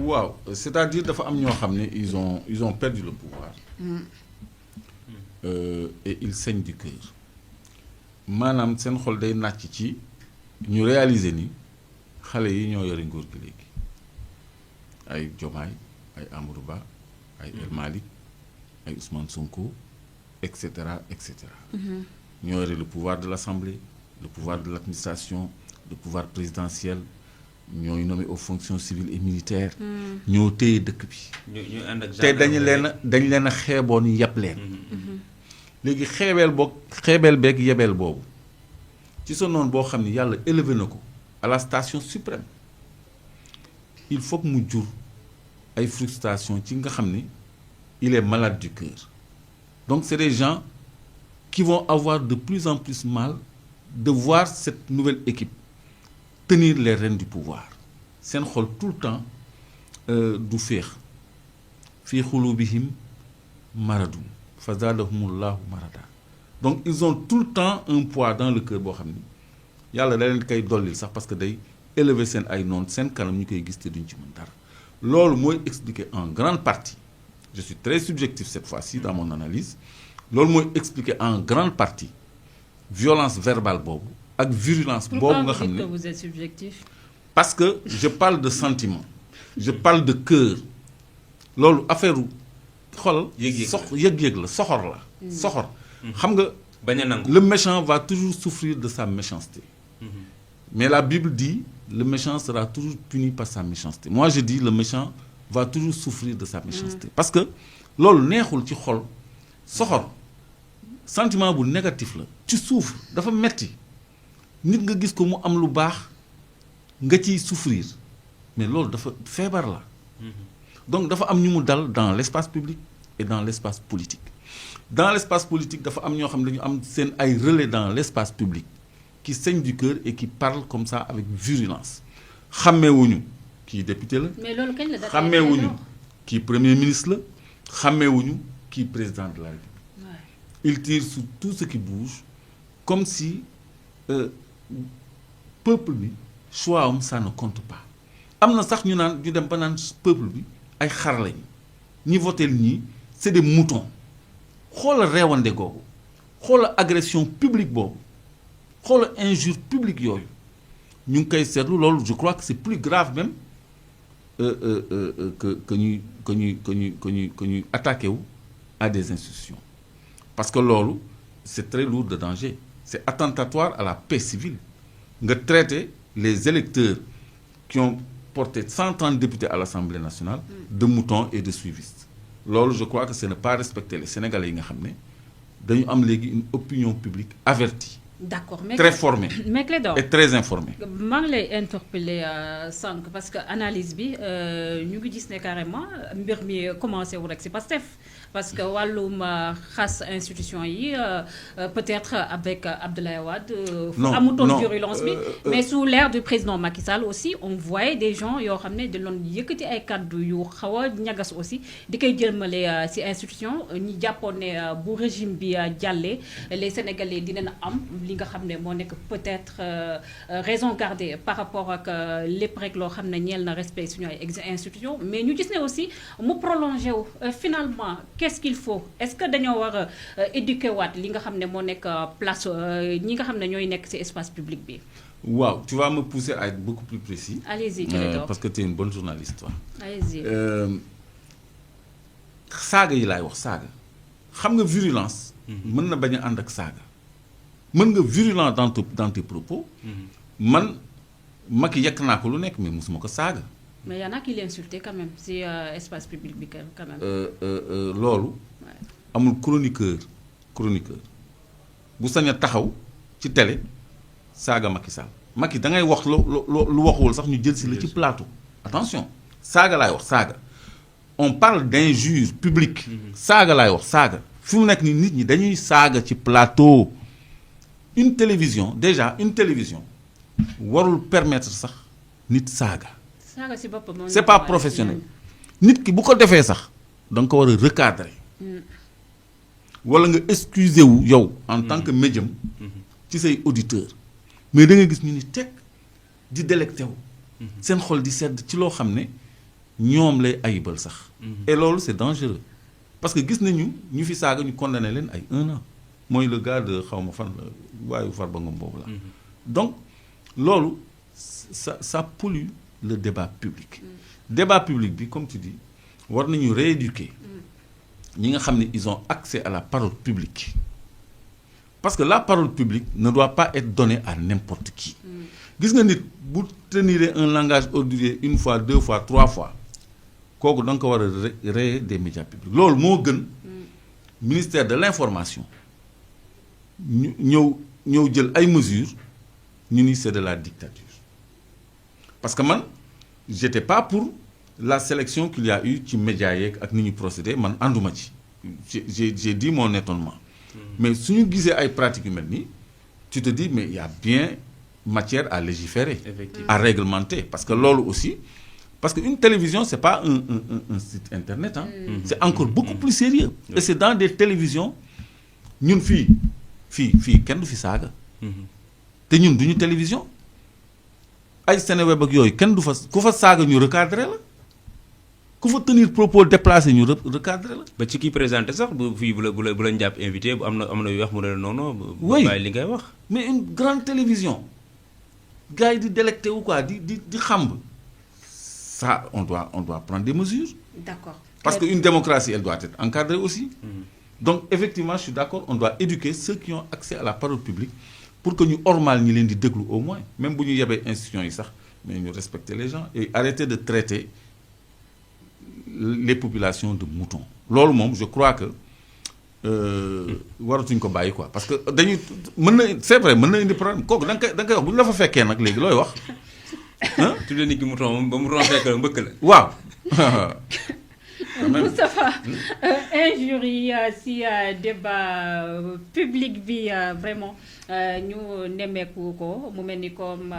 waaw c'est-à-dire dafa am ñoo xam ne ils ont perdu le pouvoir. Et ils saignent du cœur maanaam seen xol day nàcc ci ñu réaliser ni xale yi ñoo yore nguur gi léegi ay Diomaye ay Amadou Ba ay El Malick ay Ousmane Sonko et cetera et cetera. ñoo yore le pouvoir de l'Assemblée, le pouvoir de l'administration, le pouvoir présidentiel. ñooy nommé aux fonctions civiles et militaires. ñoo téye dëkk bi. ñu ànd ak te dañ leen a xeeboon yeb leen. léegi xeebeel beeg yebeel boobu ci sa noonu boo xam ni yàlla élevé na ko à la station suprême il faut que mu jur ay frustration ci nga xam ni il est malade du cœur. Donc c'est des gens qui vont avoir de plus en plus mal de voir cette nouvelle équipe tenir les rênes du pouvoir seen xol tout le temps du féex fii xulubihim maradun fa zaadahumullahu marada. Donc ils ont tout le temps un poids dans le cœur boo xam ni yàlla da leen koy dollil sax parce que day élever seen ay noon seen kanam ñu koy gis te duñ ci mën dara. Loolu mooy expliquer en grande partie, je suis très subjectif cette fois-ci dans mon analyse, loolu mooy expliquer en grande partie violence verbale boobu ak virulence boobu nga xam ne. Pourquoi vous dites que vous êtes subjectif? Parce que je parle de sentiment, je parle de cœur. Loolu affaire xol yëg-yëg la soxor la. soxor xam nga. bañ a nangu. Le méchant va toujours souffrir de sa méchanceté. Mais la Bible dit le méchant sera toujours puni par sa méchanceté. Moi je dis le méchant va toujours souffrir de sa méchanceté. Parce que loolu neexul ci xol soxor sentiment bu négatif la. ci suuf dafa metti nit nga gis ko mu am lu baax nga ciy souffrir mais loolu dafa feebar la. Donc dafa am ñu mu dal dans l'espace public et dans l'espace politique. Dans l'espace politique dafa am ñoo xam ne dañu am seen ay relais dans l'espace public qui saignent du cœur et qui parlent comme ça avec virulence. xàmmeewuñu kii député la. Mais loolu kañ la dafa xàmmeewuñu kii premier ministre la xàmmeewuñu kii président de la République. Il tire sur tout ce qui bouge comme si peuple bi choix am ça ne compte pas. Am na sax ñu naan ñu dem ba naan peuple bi ay xar lañ ñi voté ñii c'est des moutons. Xoolal reewande googu xoolal agression publique boobu xoolal injure publique yooyu ñu ngi koy seetlu loolu je crois que c'est plus grave même que ñuy attaqué wu à des institutions parce que loolu c'est très lourd de danger c'est attentatoire à la paix civile nga traiter les électeurs qui ont porté 130 députés à l'Assemblée nationale de moutons et de suivistes. Loolu je crois que ce n'est pas respecter les Sénégalais yi nga xam ne dañu am léegi une opinion publique avertie. D'accord, très formée mais Clédor et très informée. maa ngi lay interpeller sànq parce que analyse bi ñu ngi gis ne carrément mbir mi commencé wu rek ci Pastef parce que wàllum xas institution yi peut-être avec Abdoulaye Wade. amutoon virulence bi mais sous l'ère du président Macky Sall aussi on voyait des gens yoo xam ne di loon yëkkati ay kaddu yu xaw a ñagas aussi di koy jëmale ci institution ñi jàppoon ne bu régime bi jàllee les Sénégalais dinañ am. li nga xam ne moo nekk peut-être raison gardée par rapport ak lépp rek loo xam ne ñeel na respect suñu ay institutions mais ñu gis ne aussi mu prolongé wu finalement qu'est-ce qu'il faut est-ce que dañoo war a éduquer waat li nga xam ne moo nekk place ñi nga xam ne ñooy nekk ci espace public bi. Waaw, tu vas me pousser à être beaucoup plus précis. Allez-y, parce que tu es une bonne journaliste toi. Allez-y. Saaga yi laay wax saaga xam nga virulence. mën na bañ a ànd ak saaga. mën nga virulent dans tes propos. Man Macky yekk naa ko lu nekk mais mosuma ko saaga. Mais y en a qui l'insultent quand même ci espace public bi quand même. Loolu. amul chroniqueur bu sañ a taxaw ci télé saaga Macky Sall. Macky da ngay wax lu waxul sax ñu jël si la ci plateau. Attention saaga laay wax saaga. On parle d'injure publique. Saaga laay wax saaga. fi mu nekk ni nit ñi dañuy saaga ci plateau. Une télévision déjà une télévision warul permettre sax nit saaga. Saaga ci boppam c'est pas professionnel. Nit ki bu ko defee sax da nga ko war a recadrer. Wala nga excuser wu yow en tant que médium ci say auditeurs mais da nga gis ñu ni teg di délecté wu. Seen xol di sedd ci loo xam ne ñoom lay ayibal sax. et loolu c'est dangereux parce que gis nañu ñu fi saaga ñu condamné leen ay 1 an mooy le gars de xaw ma fan la waayu Farba Ngom boobu la. donc loolu ça pollue le débat public. débat public bi comme tu dis war nañu rééduquer ñi nga xam ne ils ont accès à la parole publique parce que la parole publique ne doit pas être donnée à n'importe qui. gis nga nit bu tenir un langage ordurier 1 fois 2 fois 3 fois kooku da nga ko war a rayer des médias publics loolu moo gën ministère de l'information ñëw jël ay mesures ñu ni c'est de la dictature parce que man j'étais pas pour la sélection qu'il y a eu ci médias yeeg ak ni ñu procédé man ànduma ci j'ai dit mon étonnement mais suñu gisee ay pratiques yu mel nii tu te dis mais il y a bien matière à légiférer à réglementer parce que loolu aussi parce que une télévision c'est pas un site internet hein. C'est encore beaucoup plus sérieux et c'est dans des télévisions ñun fii kenn du fi saaga te ñun duñu télévision ay Seneweb ak yooyu kenn du fa ku fa saaga ñu recadré la ku fa tenir propos déplacé ñu recadré la. ba ci kii présenté sax bu fii bu la jàpp invité bu am na yu wax mu ne non non. oui bàyyi li ngay wax. mais une grande télévision gars yi di délecté wu quoi di xamb ça on doit prendre des mesures. D'accord. Parce qu'une démocratie elle doit être encadrée aussi. Donc effectivement je suis d'accord on doit éduquer ceux qui ont accès à la parole publique pour que ñu ormal ñi leen di déglu au moins même bu ñu yebee institutions yi sax mais ñu respecter les gens et arrêter de traiter les populations de moutons loolu moom je crois que waratuñ ko bàyyi quoi parce que dañuy c'est vrai mën na indi problème kooku da nga koy wax bu ñu la fa fekkee nag léegi looy wax tuddee nit ki mouton moom ba mouton fekk la mbëkk la waaw Moustapha injure yi si débat public bi vraiment ñu nemmeeku ko mu mel ni comme